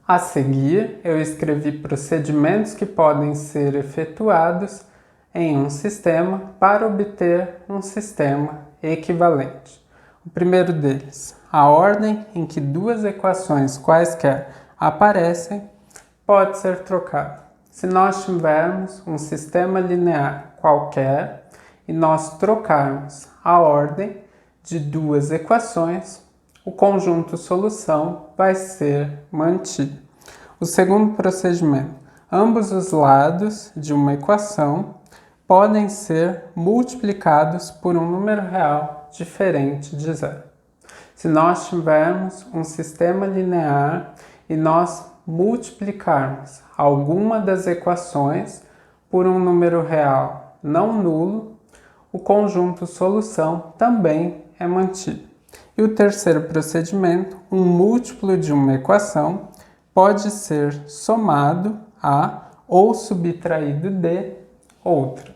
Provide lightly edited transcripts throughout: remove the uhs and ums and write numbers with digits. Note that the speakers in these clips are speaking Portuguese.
A seguir, eu escrevi procedimentos que podem ser efetuados em um sistema para obter um sistema equivalente. O primeiro deles, a ordem em que duas equações quaisquer aparecem pode ser trocada. Se nós tivermos um sistema linear qualquer e nós trocarmos a ordem de duas equações, o conjunto solução vai ser mantido. O segundo procedimento, ambos os lados de uma equação podem ser multiplicados por um número real diferente de zero. Se nós tivermos um sistema linear e nós multiplicarmos alguma das equações por um número real não nulo, o conjunto solução também é mantido. E o terceiro procedimento, um múltiplo de uma equação pode ser somado a ou subtraído de outra,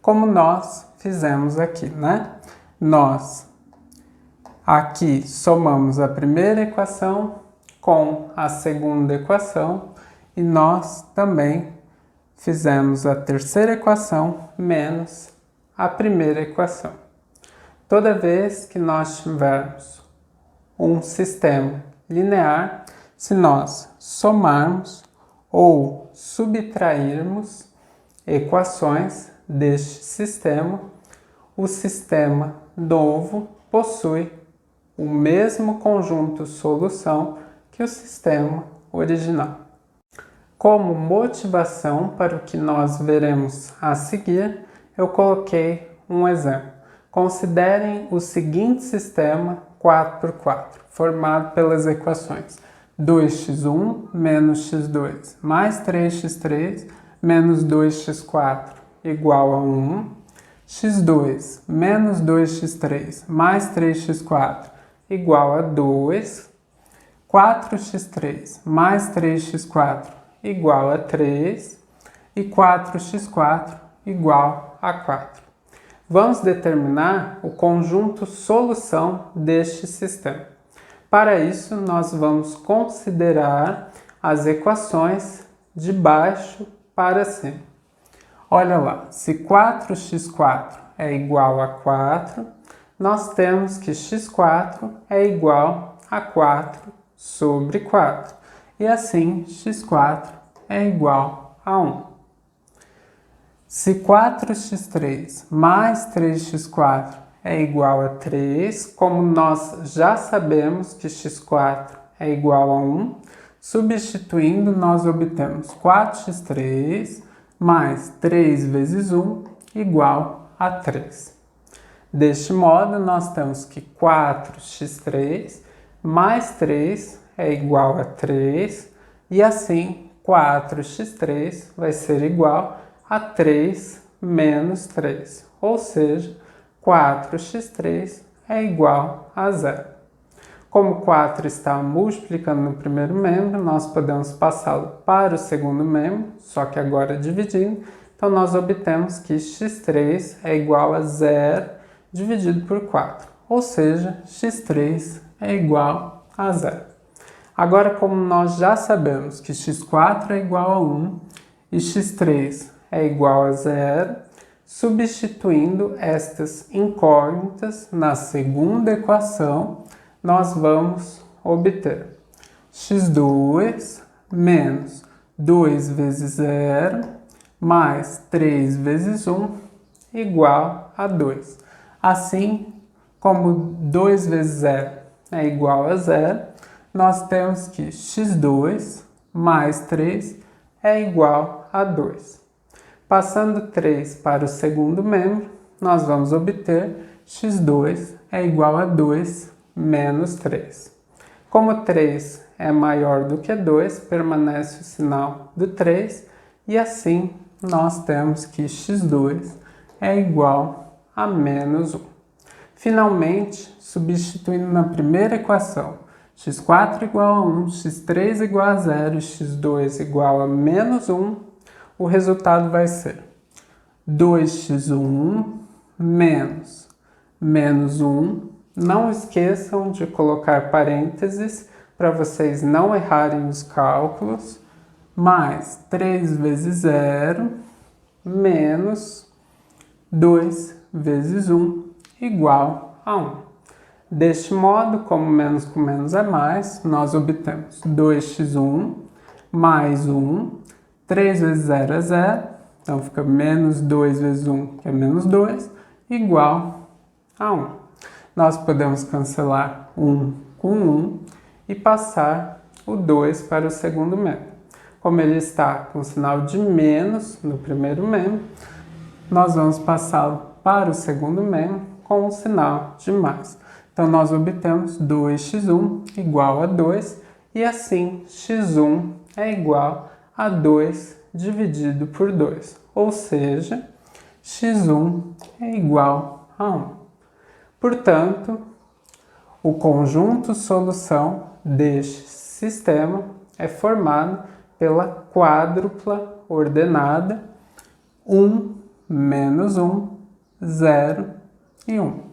como nós fizemos aqui, né? Nós aqui somamos a primeira equação com a segunda equação e nós também fizemos a terceira equação menos a primeira equação. Toda vez que nós tivermos um sistema linear, se nós somarmos ou subtrairmos equações deste sistema, o sistema novo possui o mesmo conjunto solução que o sistema original. Como motivação para o que nós veremos a seguir, eu coloquei um exemplo. Considerem o seguinte sistema 4×4, formado pelas equações 2x1 menos x2 mais 3x3 menos 2x4 igual a 1, x2 menos 2x3 mais 3x4 igual a 2, 4x3 mais 3x4 igual a 3 e 4x4 igual a 4. Vamos determinar o conjunto solução deste sistema. Para isso, nós vamos considerar as equações de baixo para cima. Olha lá, se 4x4 é igual a 4, nós temos que x4 é igual a 4 sobre 4. E assim, x4 é igual a 1. Se 4x3 mais 3x4 é igual a 3, como nós já sabemos que x4 é igual a 1, substituindo, nós obtemos 4x3 mais 3 vezes 1 igual a 3. Deste modo, nós temos que 4x3 mais 3 é igual a 3, e assim 4x3 vai ser igual a 3 menos 3, ou seja, 4x3 é igual a 0. Como 4 está multiplicando no primeiro membro, nós podemos passá-lo para o segundo membro, só que agora dividindo. Então, nós obtemos que x3 é igual a 0 dividido por 4, ou seja, x3 é igual a 0. Agora, como nós já sabemos que x4 é igual a 1 e x3 é igual a 0, substituindo estas incógnitas na segunda equação, nós vamos obter x2 menos 2 vezes 0 mais 3 vezes 1 igual a 2. Assim, como 2 vezes 0 é igual a 0, nós temos que x2 mais 3 é igual a 2. Passando 3 para o segundo membro, nós vamos obter x2 é igual a 2 menos 3. Como 3 é maior do que 2, permanece o sinal do 3, e assim nós temos que x2 é igual a menos 1. Finalmente, substituindo na primeira equação, x4 igual a 1, x3 igual a 0 e x2 igual a menos 1, o resultado vai ser 2x1 menos 1. Não esqueçam de colocar parênteses para vocês não errarem os cálculos, mais 3 vezes 0, menos 2 vezes 1, igual a 1. Deste modo, como menos com menos é mais, nós obtemos 2x1 mais 1, 3 vezes 0 é 0, então fica menos 2 vezes 1, que é menos 2, igual a 1. Nós podemos cancelar 1 com 1 e passar o 2 para o segundo membro. Como ele está com o sinal de menos no primeiro membro, nós vamos passá-lo para o segundo membro com o sinal de mais. Então, nós obtemos 2x1 igual a 2, e assim x1 é igual a 2 dividido por 2, ou seja, x1 é igual a 1. Portanto, o conjunto solução deste sistema é formado pela quádrupla ordenada 1, menos 1, 0 e 1.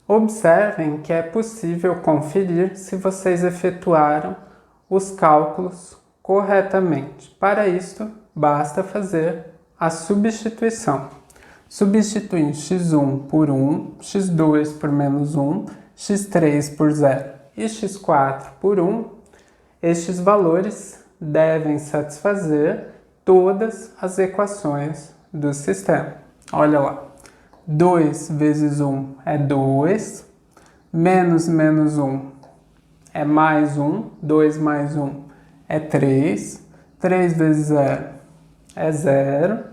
Observem que é possível conferir se vocês efetuaram os cálculos corretamente. Para isso, basta fazer a substituição. Substituindo x1 por 1, x2 por menos 1, x3 por 0 e x4 por 1, estes valores devem satisfazer todas as equações do sistema. Olha lá. 2 vezes 1 é 2, menos 1 é mais 1, 2 mais 1 é 3, 3 vezes 0 é 0,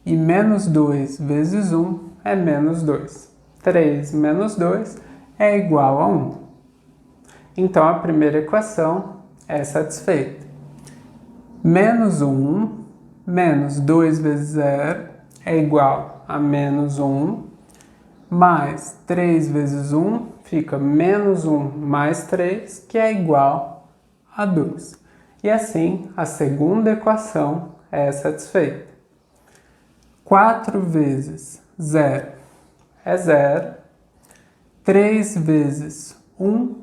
e menos 2 vezes 1 é menos 2. 3 menos 2 é igual a 1. Então, a primeira equação é satisfeita. Menos 1 menos 2 vezes 0 é igual a menos 1, mais 3 vezes 1 fica menos 1 mais 3, que é igual a 2. E assim, a segunda equação é satisfeita. 4 vezes 0 é 0, 3 vezes 1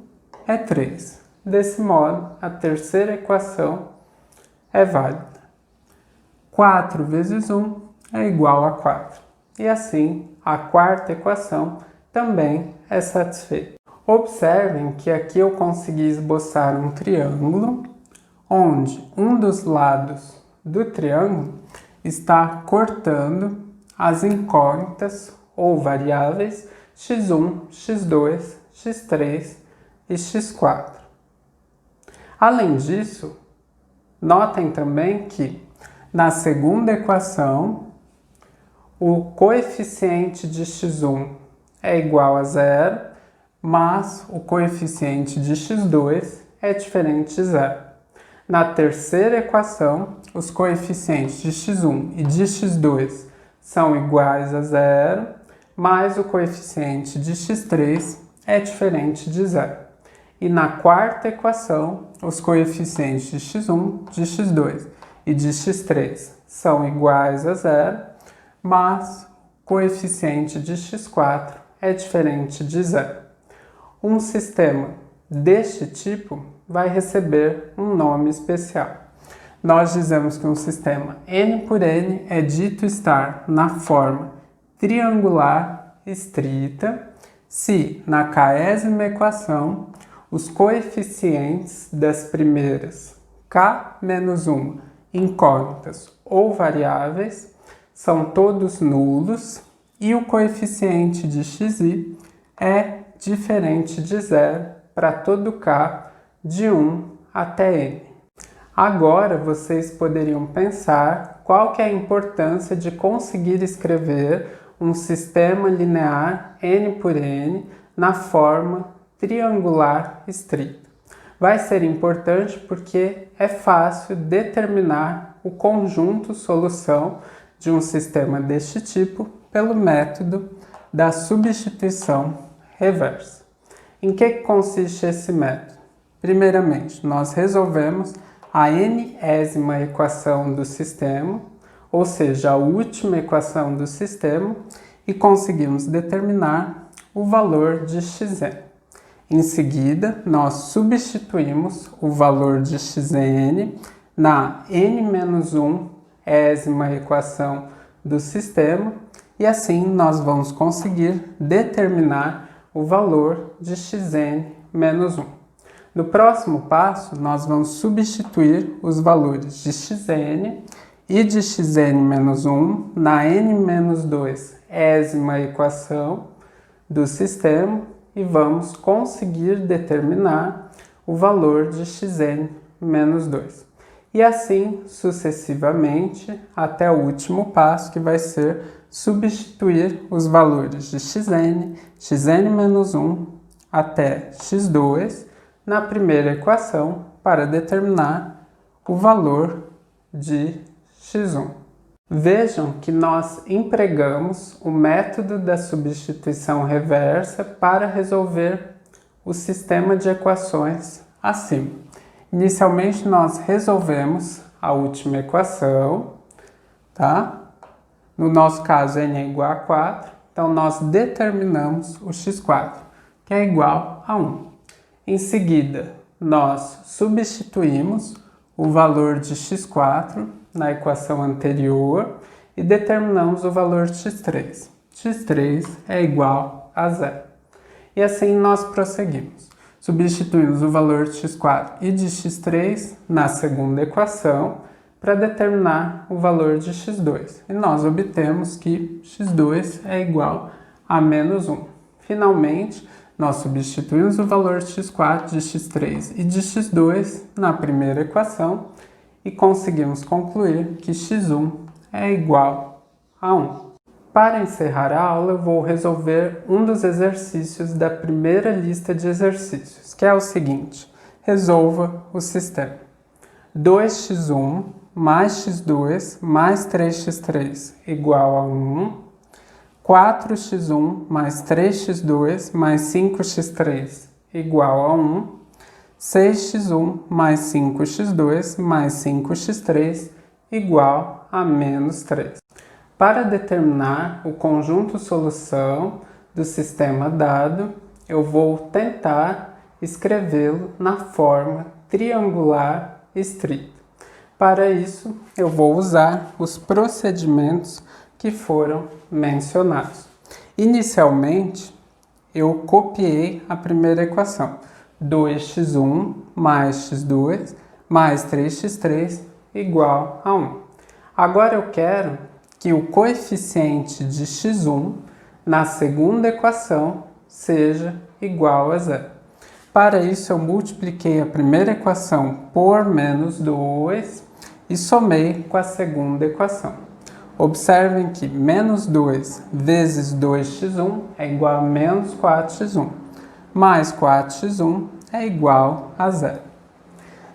é 3. Desse modo, a terceira equação é válida. 4 vezes 1 é igual a 4. E assim, a quarta equação também é satisfeita. Observem que aqui eu consegui esboçar um triângulo, onde um dos lados do triângulo está cortando as incógnitas ou variáveis x1, x2, x3 e x4. Além disso, notem também que na segunda equação, o coeficiente de x1 é igual a 0, mas o coeficiente de x2 é diferente de 0. Na terceira equação, os coeficientes de x1 e de x2 são iguais a 0, mas o coeficiente de x3 é diferente de 0. E na quarta equação, os coeficientes de x1, de x2 e de x3 são iguais a 0, mas o coeficiente de x4 é diferente de 0. Um sistema deste tipo vai receber um nome especial. Nós dizemos que um sistema n por n é dito estar na forma triangular estrita se, na késima equação, os coeficientes das primeiras k menos 1 incógnitas ou variáveis são todos nulos e o coeficiente de xi é diferente de 0 para todo k de 1 até n. Agora vocês poderiam pensar qual que é a importância de conseguir escrever um sistema linear n por n na forma triangular estrita. Vai ser importante porque é fácil determinar o conjunto solução de um sistema deste tipo pelo método da substituição reversa. Em que consiste esse método? Primeiramente, nós resolvemos a n-ésima equação do sistema, ou seja, a última equação do sistema, e conseguimos determinar o valor de xn. Em seguida, nós substituímos o valor de xn na n-1ª equação do sistema e assim nós vamos conseguir determinar o valor de xn menos 1. No próximo passo, nós vamos substituir os valores de xn e de xn menos 1 na n-2ª equação do sistema e vamos conseguir determinar o valor de xn menos 2. E assim sucessivamente até o último passo, que vai ser substituir os valores de xn, xn menos 1 até x2 na primeira equação para determinar o valor de x1. Vejam que nós empregamos o método da substituição reversa para resolver o sistema de equações acima. Inicialmente, nós resolvemos a última equação, tá? No nosso caso, n é igual a 4, então nós determinamos o x4, que é igual a 1. Em seguida, nós substituímos o valor de x4 na equação anterior e determinamos o valor de x3. x3 é igual a 0. E assim nós prosseguimos. Substituímos o valor de x4 e de x3 na segunda equação para determinar o valor de x2. E nós obtemos que x2 é igual a menos 1. Finalmente, nós substituímos o valor de x4, de x3 e de x2 na primeira equação e conseguimos concluir que x1 é igual a 1. Para encerrar a aula, eu vou resolver um dos exercícios da primeira lista de exercícios, que é o seguinte: resolva o sistema 2x1 mais x2 mais 3x3 igual a 1, 4x1 mais 3x2 mais 5x3 igual a 1, 6x1 mais 5x2 mais 5x3 igual a menos 3. Para determinar o conjunto solução do sistema dado, eu vou tentar escrevê-lo na forma triangular estrita. Para isso, eu vou usar os procedimentos que foram mencionados. Inicialmente, eu copiei a primeira equação, 2x1 mais x2 mais 3x3 igual a 1. Agora eu quero que o coeficiente de x1 na segunda equação seja igual a 0. Para isso, eu multipliquei a primeira equação por menos 2 e somei com a segunda equação. Observem que menos 2 vezes 2x1 é igual a menos 4x1, mais 4x1 é igual a 0.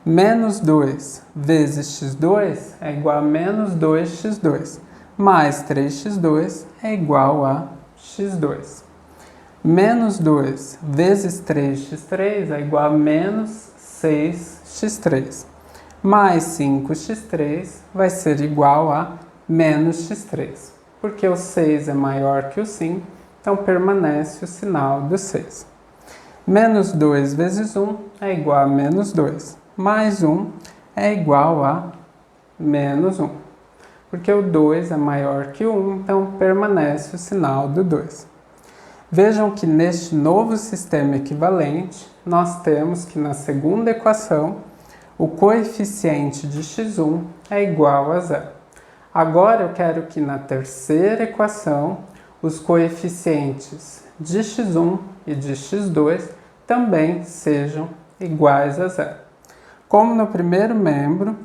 Menos 2 vezes x2 é igual a menos 2x2, mais 3x2 é igual a x2. Menos 2 vezes 3x3 é igual a menos 6x3, mais 5x3 vai ser igual a menos x3, porque o 6 é maior que o 5, então permanece o sinal do 6. Menos 2 vezes 1 é igual a menos 2, mais 1 é igual a menos 1, porque o 2 é maior que o 1, então permanece o sinal do 2. Vejam que neste novo sistema equivalente, nós temos que na segunda equação, o coeficiente de x1 é igual a 0. Agora eu quero que na terceira equação, os coeficientes de x1 e de x2 também sejam iguais a 0. Como no primeiro membro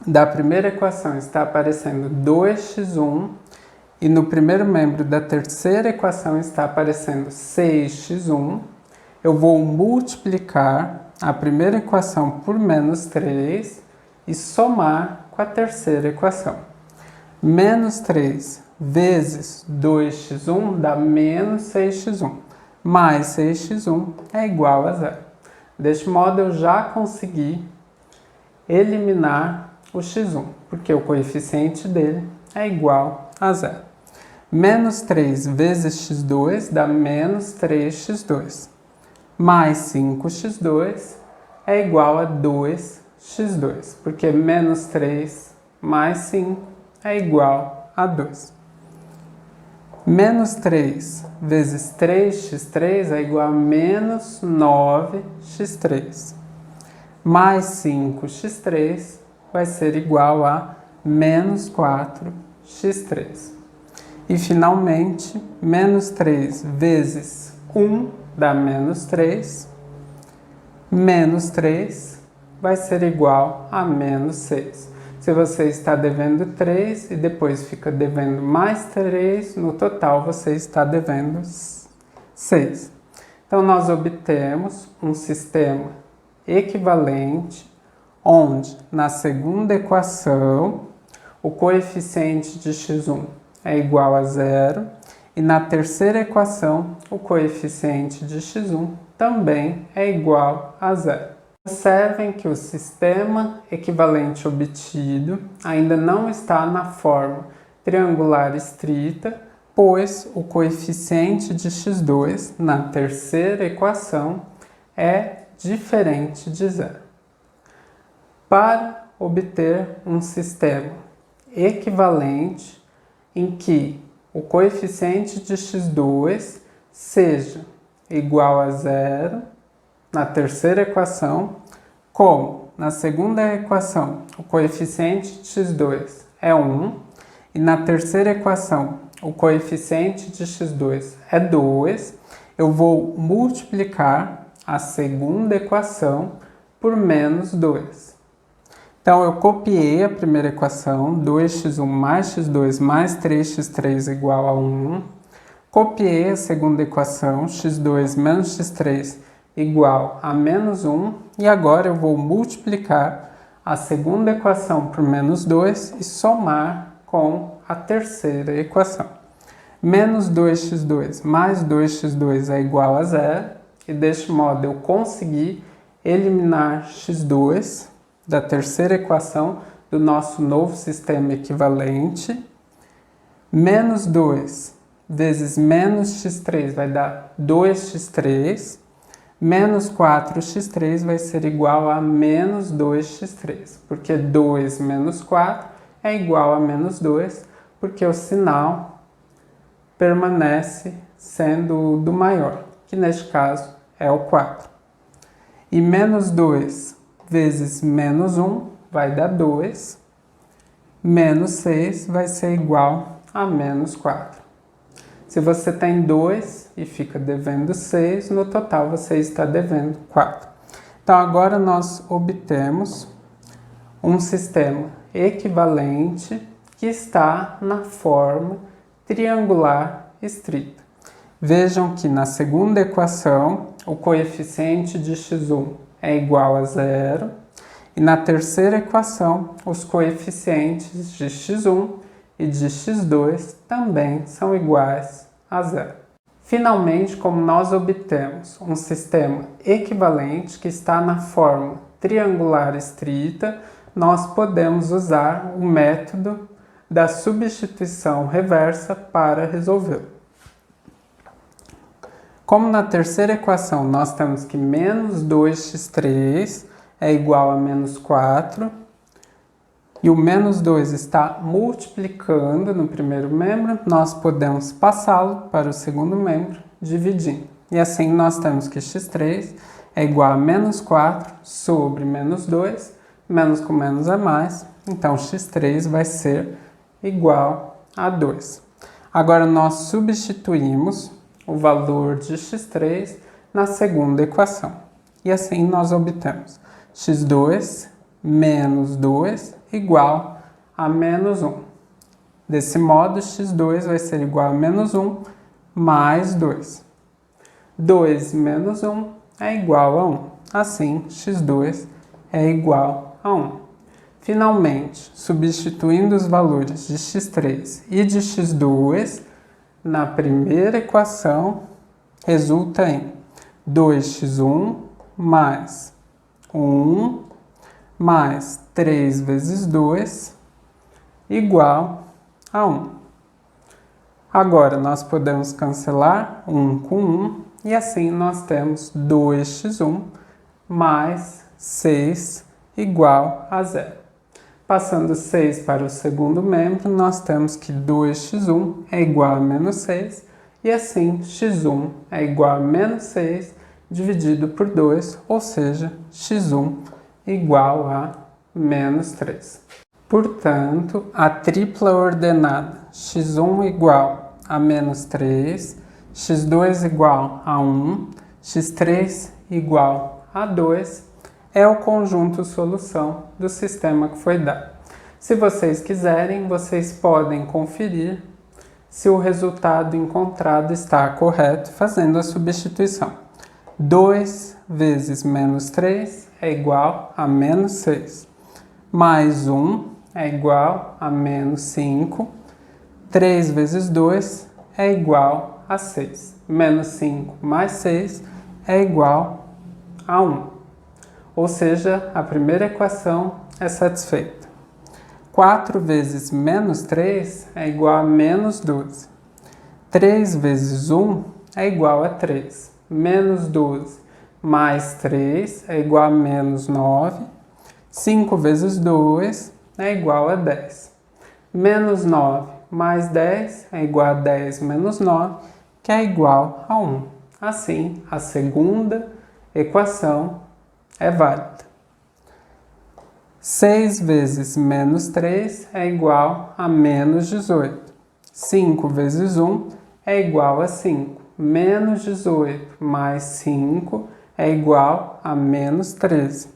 da primeira equação está aparecendo 2x1 e no primeiro membro da terceira equação está aparecendo 6x1, eu vou multiplicar a primeira equação por menos 3 e somar com a terceira equação. Menos 3 vezes 2x1 dá menos 6x1, mais 6x1 é igual a 0. Deste modo, eu já consegui eliminar o x1, porque o coeficiente dele é igual a 0. Menos 3 vezes x2 dá menos 3x2, mais 5x2 é igual a 2x2, porque menos 3 mais 5 é igual a 2. Menos 3 vezes 3x3 é igual a menos 9x3. Mais 5x3 vai ser igual a menos 4x3. E, finalmente, menos 3 vezes 1 dá menos 3. Menos 3 vai ser igual a menos 6. Se você está devendo 3 e depois fica devendo mais 3, no total você está devendo 6. Então, nós obtemos um sistema equivalente, onde na segunda equação o coeficiente de x1 é igual a 0 e na terceira equação o coeficiente de x1 também é igual a 0. Observem que o sistema equivalente obtido ainda não está na forma triangular estrita, pois o coeficiente de x2 na terceira equação é diferente de 0. Para obter um sistema equivalente em que o coeficiente de x2 seja igual a 0, na terceira equação, como na segunda equação o coeficiente de x2 é 1 e na terceira equação o coeficiente de x2 é 2, eu vou multiplicar a segunda equação por menos 2. Então, eu copiei a primeira equação, 2x1 mais x2 mais 3x3 igual a 1. Copiei a segunda equação, x2 menos x3 igual a menos 1. E agora eu vou multiplicar a segunda equação por menos 2 e somar com a terceira equação. Menos 2x2 mais 2x2 é igual a 0. E deste modo eu consegui eliminar x2 da terceira equação do nosso novo sistema equivalente. Menos 2 vezes menos x3 vai dar 2x3. Menos 4x3 vai ser igual a menos 2x3, porque 2 menos 4 é igual a menos 2, porque o sinal permanece sendo do maior, que neste caso é o 4. E menos 2 vezes menos 1 vai dar 2. Menos 6 vai ser igual a menos 4. Se você tem 2 e fica devendo 6, no total você está devendo 4. Então, agora nós obtemos um sistema equivalente que está na forma triangular estrita. Vejam que na segunda equação o coeficiente de x1 é igual a 0 e na terceira equação os coeficientes de x1 e de x2 também são iguais a 0. Finalmente, como nós obtemos um sistema equivalente que está na forma triangular estrita, nós podemos usar o método da substituição reversa para resolvê-lo. Como na terceira equação nós temos que menos 2x3 é igual a menos 4, e o menos 2 está multiplicando no primeiro membro, nós podemos passá-lo para o segundo membro, dividindo. E assim nós temos que x3 é igual a menos 4 sobre menos 2, menos com menos é mais, então x3 vai ser igual a 2. Agora nós substituímos o valor de x3 na segunda equação. E assim nós obtemos x2 menos 2 igual a menos 1. Desse modo, x2 vai ser igual a menos 1 mais 2. 2 menos 1 é igual a 1. Assim, x2 é igual a 1. Finalmente, substituindo os valores de x3 e de x2, na primeira equação, resulta em 2x1 mais 1 mais 3 vezes 2 igual a 1. Agora, nós podemos cancelar 1 com 1 e assim nós temos 2x1 mais 6 igual a 0. Passando 6 para o segundo membro, nós temos que 2x1 é igual a menos 6, e assim x1 é igual a menos 6 dividido por 2, ou seja, x1 igual a menos 3. Portanto, a tripla ordenada x1 igual a menos 3, x2 igual a 1, x3 igual a 2, é o conjunto solução do sistema que foi dado. Se vocês quiserem, vocês podem conferir se o resultado encontrado está correto fazendo a substituição. 2 vezes menos 3 é igual a menos 6. Mais 1 é igual a menos 5. 3 vezes 2 é igual a 6. Menos 5 mais 6 é igual a 1. Ou seja, a primeira equação é satisfeita. 4 vezes menos 3 é igual a menos 12. 3 vezes 1 é igual a 3. Menos 12 mais 3 é igual a menos 9. 5 vezes 2 é igual a 10. Menos 9 mais 10 é igual a 10 menos 9, que é igual a 1. Assim, a segunda equação é válida. 6 vezes menos 3 é igual a menos 18. 5 vezes 1 é igual a 5. Menos 18 mais 5 é igual a menos 13.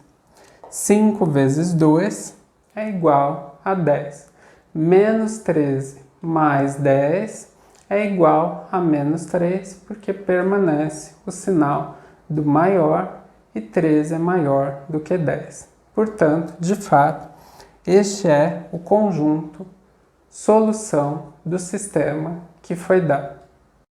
5 vezes 2 é igual a 10. Menos 13 mais 10 é igual a menos 3, porque permanece o sinal do maior e 13 é maior do que 10. Portanto, de fato, este é o conjunto solução do sistema que foi dado.